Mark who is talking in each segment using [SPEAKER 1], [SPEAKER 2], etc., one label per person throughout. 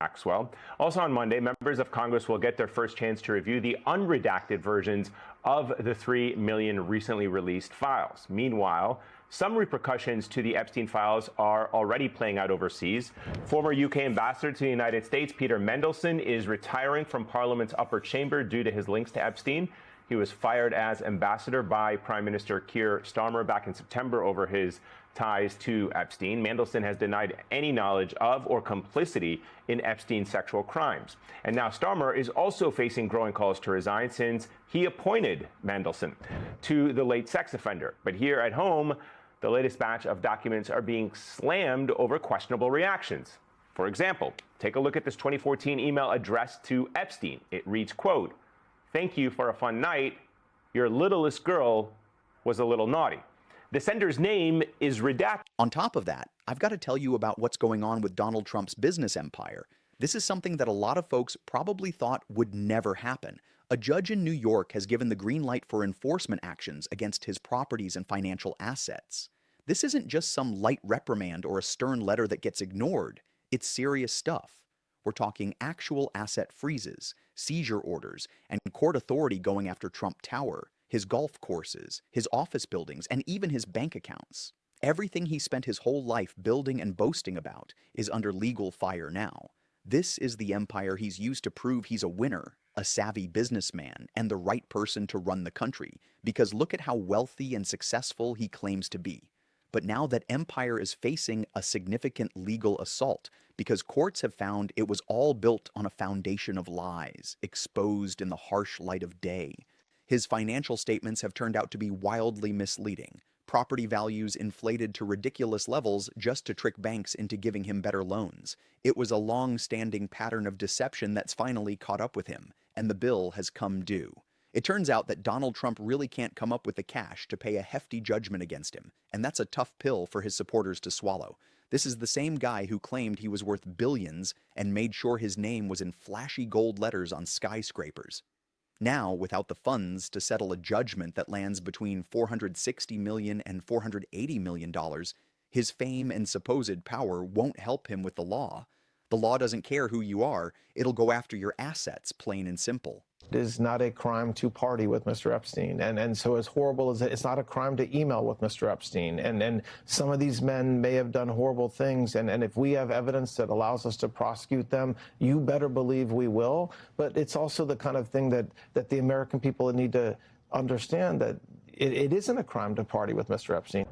[SPEAKER 1] Maxwell. Also on Monday, members of Congress will get their first chance to review the unredacted versions of the 3 million recently released files. Meanwhile, some repercussions to the Epstein files are already playing out overseas. Former UK ambassador to the United States, Peter Mendelsohn, is retiring from Parliament's upper chamber due to his links to Epstein. He was fired as ambassador by Prime Minister Keir Starmer back in September over his ties to Epstein. Mendelsohn has denied any knowledge of or complicity in Epstein's sexual crimes. And now Starmer is also facing growing calls to resign since he appointed Mendelsohn to the late sex offender. But here at home, the latest batch of documents are being slammed over questionable reactions. For example, take a look at this 2014 email addressed to Epstein. It reads, quote, "Thank you for a fun night. Your littlest girl was a little naughty." The sender's name is redacted.
[SPEAKER 2] On top of that, I've got to tell you about what's going on with Donald Trump's business empire. This is something that a lot of folks probably thought would never happen. A judge in New York has given the green light for enforcement actions against his properties and financial assets. This isn't just some light reprimand or a stern letter that gets ignored. It's serious stuff. We're talking actual asset freezes, seizure orders, and court authority going after Trump Tower, his golf courses, his office buildings, and even his bank accounts. Everything he spent his whole life building and boasting about is under legal fire now. This is the empire he's used to prove he's a winner, a savvy businessman, and the right person to run the country, because look at how wealthy and successful he claims to be. But now that empire is facing a significant legal assault because courts have found it was all built on a foundation of lies, exposed in the harsh light of day. His financial statements have turned out to be wildly misleading. Property values inflated to ridiculous levels just to trick banks into giving him better loans. It was a long-standing pattern of deception that's finally caught up with him, and the bill has come due. It turns out that Donald Trump really can't come up with the cash to pay a hefty judgment against him, and that's a tough pill for his supporters to swallow. This is the same guy who claimed he was worth billions and made sure his name was in flashy gold letters on skyscrapers. Now, without the funds to settle a judgment that lands between $460 million and $480 million, his fame and supposed power won't help him with the law. The law doesn't care who you are, it'll go after your assets, plain and simple.
[SPEAKER 3] It is not a crime to party with Mr. Epstein. And so as horrible as it's not a crime to email with Mr. Epstein. And some of these men may have done horrible things. And if we have evidence that allows us to prosecute them, you better believe we will. But it's also the kind of thing that the American people need to understand, that it isn't a crime to party with Mr. Epstein.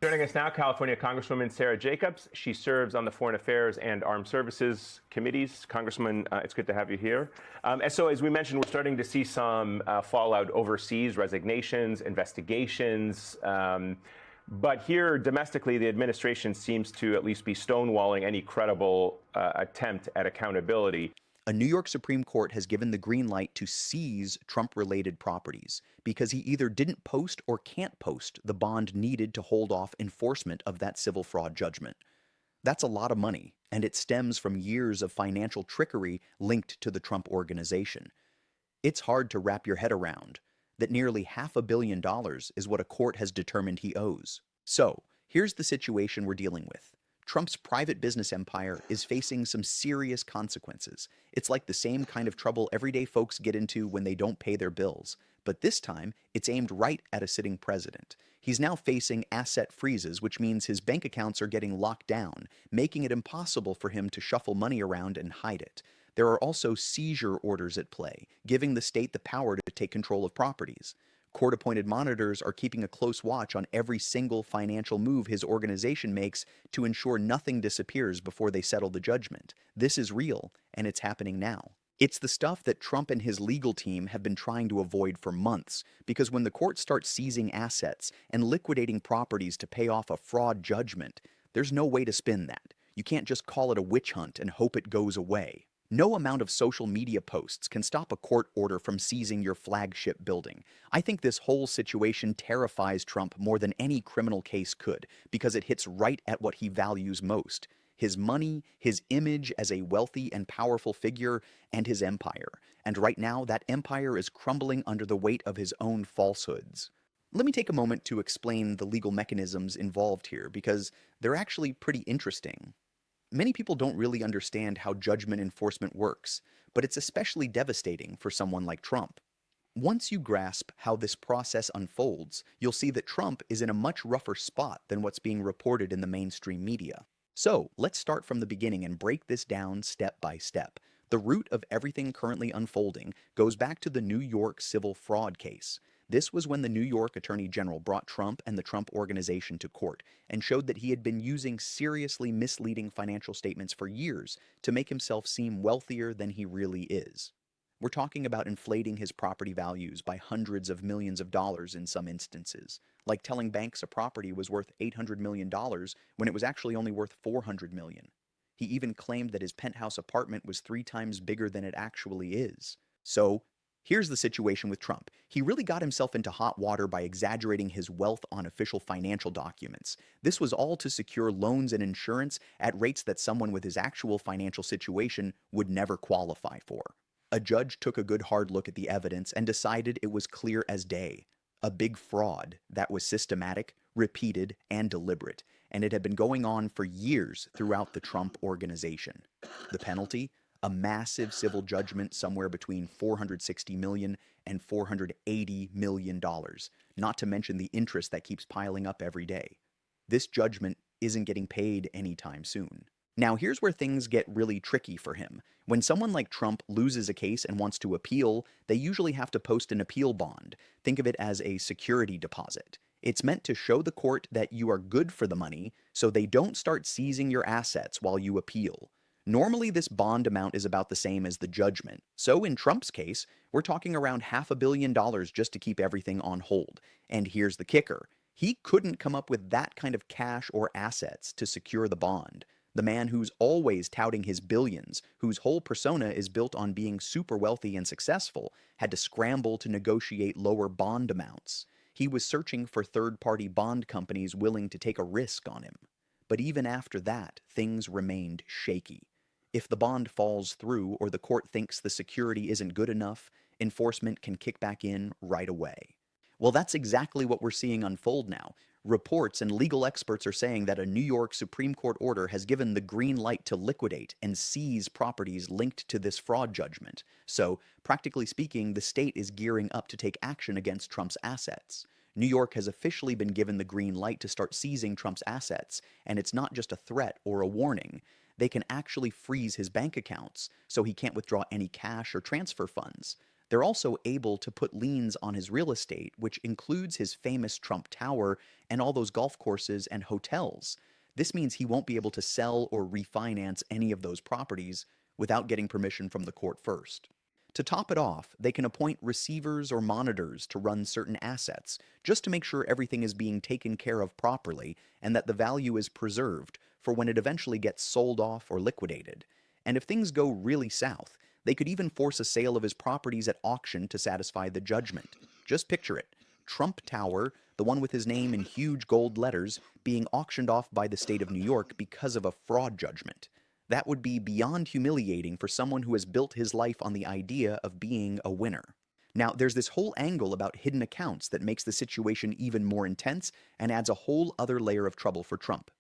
[SPEAKER 1] Joining us now, California Congresswoman Sarah Jacobs. She serves on the Foreign Affairs and Armed Services committees. Congresswoman, it's good to have you here. So as we mentioned, we're starting to see some fallout overseas, resignations, investigations. But here, domestically, the administration seems to at least be stonewalling any credible attempt at accountability.
[SPEAKER 2] A New York Supreme Court has given the green light to seize Trump-related properties because he either didn't post or can't post the bond needed to hold off enforcement of that civil fraud judgment. That's a lot of money, and it stems from years of financial trickery linked to the Trump Organization. It's hard to wrap your head around that nearly $500 million is what a court has determined he owes. So, here's the situation we're dealing with. Trump's private business empire is facing some serious consequences. It's like the same kind of trouble everyday folks get into when they don't pay their bills. But this time, it's aimed right at a sitting president. He's now facing asset freezes, which means his bank accounts are getting locked down, making it impossible for him to shuffle money around and hide it. There are also seizure orders at play, giving the state the power to take control of properties. Court-appointed monitors are keeping a close watch on every single financial move his organization makes to ensure nothing disappears before they settle the judgment. This is real, and it's happening now. It's the stuff that Trump and his legal team have been trying to avoid for months, because when the court starts seizing assets and liquidating properties to pay off a fraud judgment, there's no way to spin that. You can't just call it a witch hunt and hope it goes away. No amount of social media posts can stop a court order from seizing your flagship building. I think this whole situation terrifies Trump more than any criminal case could, because it hits right at what he values most: his money, his image as a wealthy and powerful figure, and his empire. And right now, that empire is crumbling under the weight of his own falsehoods. Let me take a moment to explain the legal mechanisms involved here, because they're actually pretty interesting. Many people don't really understand how judgment enforcement works, but it's especially devastating for someone like Trump. Once you grasp how this process unfolds, you'll see that Trump is in a much rougher spot than what's being reported in the mainstream media. So, let's start from the beginning and break this down step by step. The root of everything currently unfolding goes back to the New York civil fraud case. This was when the New York Attorney General brought Trump and the Trump Organization to court and showed that he had been using seriously misleading financial statements for years to make himself seem wealthier than he really is. We're talking about inflating his property values by hundreds of millions of dollars in some instances, like telling banks a property was worth $800 million when it was actually only worth $400 million. He even claimed that his penthouse apartment was 3 times bigger than it actually is. So, here's the situation with Trump. He really got himself into hot water by exaggerating his wealth on official financial documents. This was all to secure loans and insurance at rates that someone with his actual financial situation would never qualify for. A judge took a good hard look at the evidence and decided it was clear as day. A big fraud that was systematic, repeated, and deliberate, and it had been going on for years throughout the Trump Organization. The penalty? A massive civil judgment somewhere between $460 million and $480 million, not to mention the interest that keeps piling up every day. This judgment isn't getting paid anytime soon. Now, here's where things get really tricky for him. When someone like Trump loses a case and wants to appeal, they usually have to post an appeal bond. Think of it as a security deposit. It's meant to show the court that you are good for the money, so they don't start seizing your assets while you appeal. Normally, this bond amount is about the same as the judgment. So in Trump's case, we're talking around $500 million just to keep everything on hold. And here's the kicker. He couldn't come up with that kind of cash or assets to secure the bond. The man who's always touting his billions, whose whole persona is built on being super wealthy and successful, had to scramble to negotiate lower bond amounts. He was searching for third-party bond companies willing to take a risk on him. But even after that, things remained shaky. If the bond falls through or the court thinks the security isn't good enough, enforcement can kick back in right away. Well, that's exactly what we're seeing unfold now. Reports and legal experts are saying that a New York Supreme Court order has given the green light to liquidate and seize properties linked to this fraud judgment. So, practically speaking, the state is gearing up to take action against Trump's assets. New York has officially been given the green light to start seizing Trump's assets, and it's not just a threat or a warning. They can actually freeze his bank accounts, so he can't withdraw any cash or transfer funds. They're also able to put liens on his real estate, which includes his famous Trump Tower and all those golf courses and hotels. This means he won't be able to sell or refinance any of those properties without getting permission from the court first. To top it off, they can appoint receivers or monitors to run certain assets, just to make sure everything is being taken care of properly and that the value is preserved for when it eventually gets sold off or liquidated. And if things go really south, they could even force a sale of his properties at auction to satisfy the judgment. Just picture it. Trump Tower, the one with his name in huge gold letters, being auctioned off by the state of New York because of a fraud judgment. That would be beyond humiliating for someone who has built his life on the idea of being a winner. Now, there's this whole angle about hidden accounts that makes the situation even more intense and adds a whole other layer of trouble for Trump.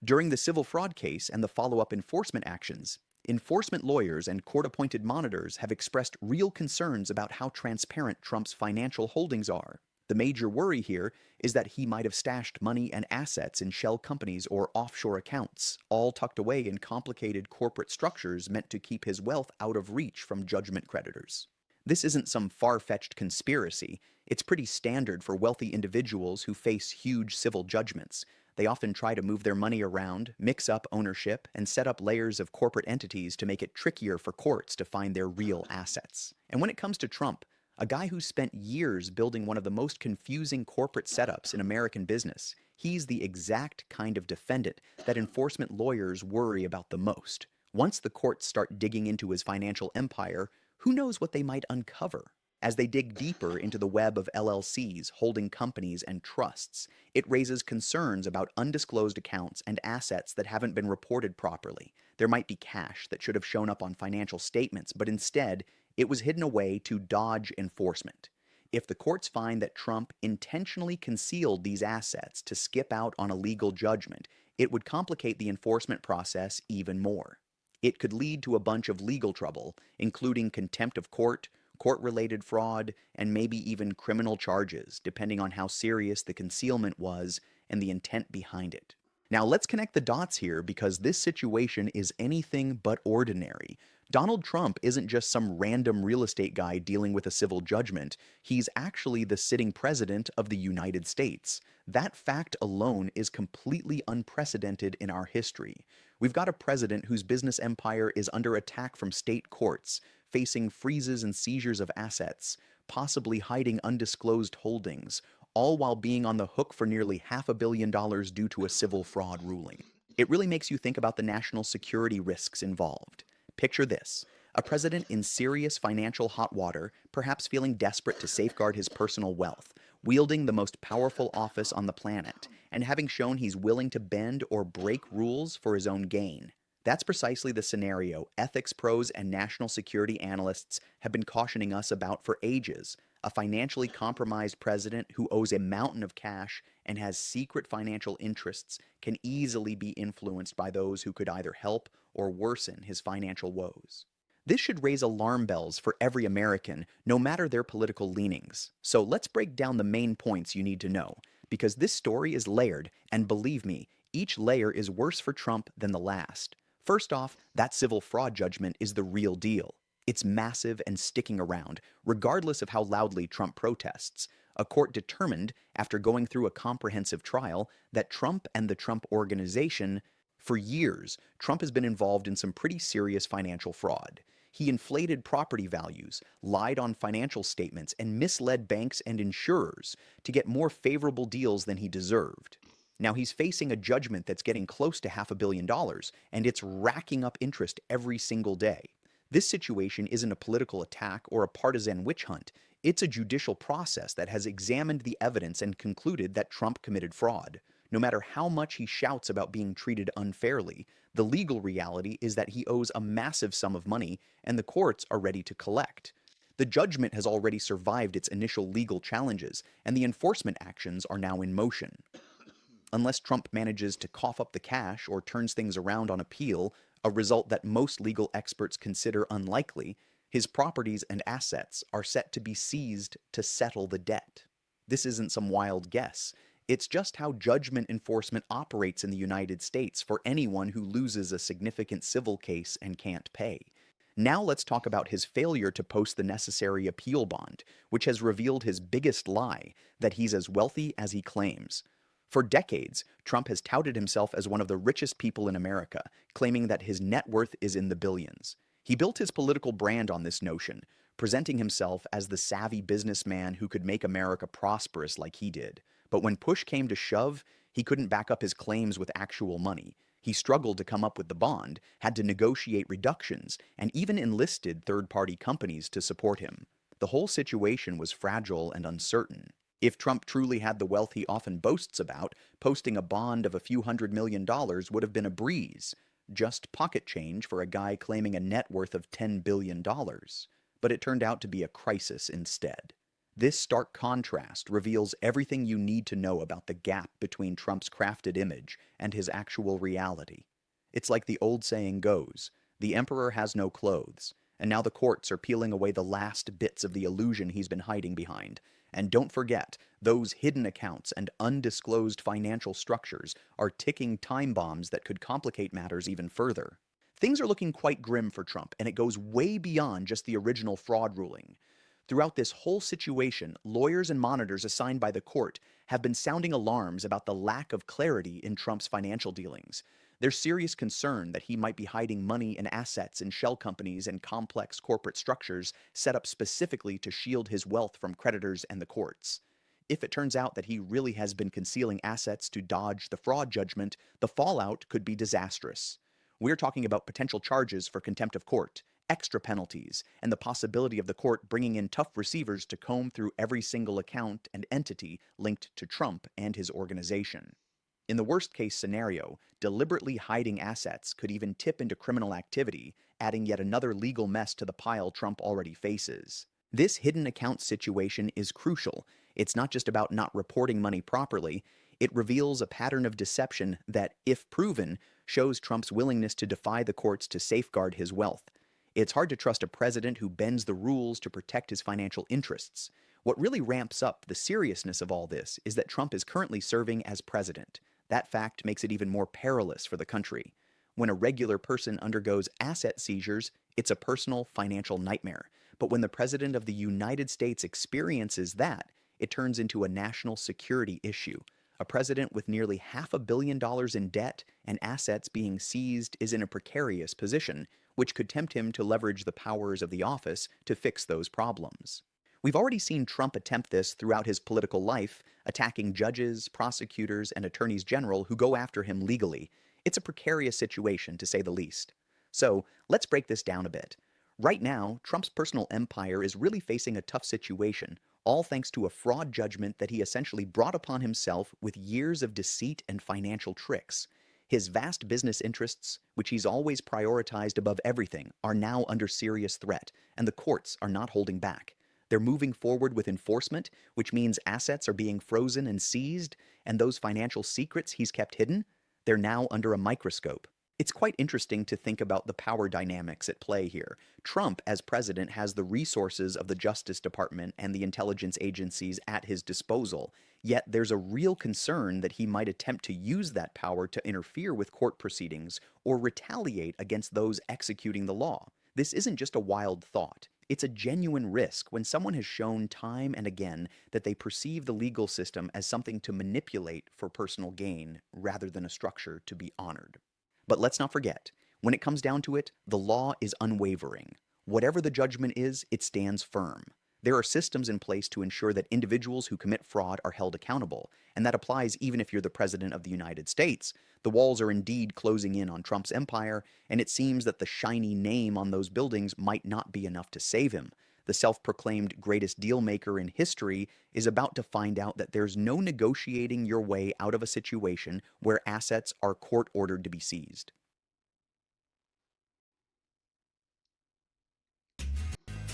[SPEAKER 2] During the civil fraud case and the follow-up enforcement actions, enforcement lawyers and court-appointed monitors have expressed real concerns about how transparent Trump's financial holdings are. The major worry here is that he might have stashed money and assets in shell companies or offshore accounts, all tucked away in complicated corporate structures meant to keep his wealth out of reach from judgment creditors. This isn't some far-fetched conspiracy. It's pretty standard for wealthy individuals who face huge civil judgments. They often try to move their money around, mix up ownership, and set up layers of corporate entities to make it trickier for courts to find their real assets. And when it comes to Trump, a guy who spent years building one of the most confusing corporate setups in American business, he's the exact kind of defendant that enforcement lawyers worry about the most. Once the courts start digging into his financial empire, who knows what they might uncover? As they dig deeper into the web of LLCs, holding companies, and trusts, it raises concerns about undisclosed accounts and assets that haven't been reported properly. There might be cash that should have shown up on financial statements, but instead, it was hidden away to dodge enforcement. If the courts find that Trump intentionally concealed these assets to skip out on a legal judgment, it would complicate the enforcement process even more. It could lead to a bunch of legal trouble, including contempt of court, court-related fraud, and maybe even criminal charges, depending on how serious the concealment was and the intent behind it. Now let's connect the dots here because this situation is anything but ordinary. Donald Trump isn't just some random real estate guy dealing with a civil judgment. He's actually the sitting president of the United States. That fact alone is completely unprecedented in our history. We've got a president whose business empire is under attack from state courts, facing freezes and seizures of assets, possibly hiding undisclosed holdings, all while being on the hook for nearly $500 million due to a civil fraud ruling. It really makes you think about the national security risks involved. Picture this: a president in serious financial hot water, perhaps feeling desperate to safeguard his personal wealth, wielding the most powerful office on the planet, and having shown he's willing to bend or break rules for his own gain. That's precisely the scenario ethics pros and national security analysts have been cautioning us about for ages. A financially compromised president who owes a mountain of cash and has secret financial interests can easily be influenced by those who could either help or worsen his financial woes. This should raise alarm bells for every American, no matter their political leanings. So let's break down the main points you need to know, because this story is layered, and believe me, each layer is worse for Trump than the last. First off, that civil fraud judgment is the real deal. It's massive and sticking around, regardless of how loudly Trump protests. A court determined, after going through a comprehensive trial, that Trump and the Trump Organization, for years, Trump has been involved in some pretty serious financial fraud. He inflated property values, lied on financial statements, and misled banks and insurers to get more favorable deals than he deserved. Now he's facing a judgment that's getting close to $500 million, and it's racking up interest every single day. This situation isn't a political attack or a partisan witch hunt. It's a judicial process that has examined the evidence and concluded that Trump committed fraud. No matter how much he shouts about being treated unfairly, the legal reality is that he owes a massive sum of money, and the courts are ready to collect. The judgment has already survived its initial legal challenges, and the enforcement actions are now in motion. Unless Trump manages to cough up the cash or turns things around on appeal, a result that most legal experts consider unlikely, his properties and assets are set to be seized to settle the debt. This isn't some wild guess. It's just how judgment enforcement operates in the United States for anyone who loses a significant civil case and can't pay. Now let's talk about his failure to post the necessary appeal bond, which has revealed his biggest lie, that he's as wealthy as he claims. For decades, Trump has touted himself as one of the richest people in America, claiming that his net worth is in the billions. He built his political brand on this notion, presenting himself as the savvy businessman who could make America prosperous like he did. But when push came to shove, he couldn't back up his claims with actual money. He struggled to come up with the bond, had to negotiate reductions, and even enlisted third-party companies to support him. The whole situation was fragile and uncertain. If Trump truly had the wealth he often boasts about, posting a bond of a few $100 million would have been a breeze. Just pocket change for a guy claiming a net worth of $10 billion. But it turned out to be a crisis instead. This stark contrast reveals everything you need to know about the gap between Trump's crafted image and his actual reality. It's like the old saying goes, the emperor has no clothes, and now the courts are peeling away the last bits of the illusion he's been hiding behind. And don't forget, those hidden accounts and undisclosed financial structures are ticking time bombs that could complicate matters even further. Things are looking quite grim for Trump, and it goes way beyond just the original fraud ruling. Throughout this whole situation, lawyers and monitors assigned by the court have been sounding alarms about the lack of clarity in Trump's financial dealings. There's serious concern that he might be hiding money and assets in shell companies and complex corporate structures set up specifically to shield his wealth from creditors and the courts. If it turns out that he really has been concealing assets to dodge the fraud judgment, the fallout could be disastrous. We're talking about potential charges for contempt of court, extra penalties, and the possibility of the court bringing in tough receivers to comb through every single account and entity linked to Trump and his organization. In the worst-case scenario, deliberately hiding assets could even tip into criminal activity, adding yet another legal mess to the pile Trump already faces. This hidden account situation is crucial. It's not just about not reporting money properly, It reveals a pattern of deception that, if proven, shows Trump's willingness to defy the courts to safeguard his wealth. It's hard to trust a president who bends the rules to protect his financial interests. What really ramps up the seriousness of all this is that Trump is currently serving as president. That fact makes it even more perilous for the country. When a regular person undergoes asset seizures, it's a personal financial nightmare. But when the President of the United States experiences that, it turns into a national security issue. A president with nearly $500 million in debt and assets being seized is in a precarious position, which could tempt him to leverage the powers of the office to fix those problems. We've already seen Trump attempt this throughout his political life, attacking judges, prosecutors, and attorneys general who go after him legally. It's a precarious situation, to say the least. So, let's break this down a bit. Right now, Trump's personal empire is really facing a tough situation, all thanks to a fraud judgment that he essentially brought upon himself with years of deceit and financial tricks. His vast business interests, which he's always prioritized above everything, are now under serious threat, and the courts are not holding back. They're moving forward with enforcement, which means assets are being frozen and seized, and those financial secrets he's kept hidden, they're now under a microscope. It's quite interesting to think about the power dynamics at play here. Trump, as president, has the resources of the Justice Department and the intelligence agencies at his disposal, yet there's a real concern that he might attempt to use that power to interfere with court proceedings or retaliate against those executing the law. This isn't just a wild thought. It's a genuine risk when someone has shown time and again that they perceive the legal system as something to manipulate for personal gain rather than a structure to be honored. But let's not forget, when it comes down to it, the law is unwavering. Whatever the judgment is, it stands firm. There are systems in place to ensure that individuals who commit fraud are held accountable, and that applies even if you're the President of the United States. The walls are indeed closing in on Trump's empire, and it seems that the shiny name on those buildings might not be enough to save him. The self-proclaimed greatest deal maker in history is about to find out that there's no negotiating your way out of a situation where assets are court-ordered to be seized.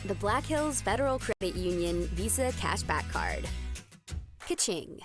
[SPEAKER 4] The Black Hills Federal Credit Union Visa Cashback Card. Ka-ching.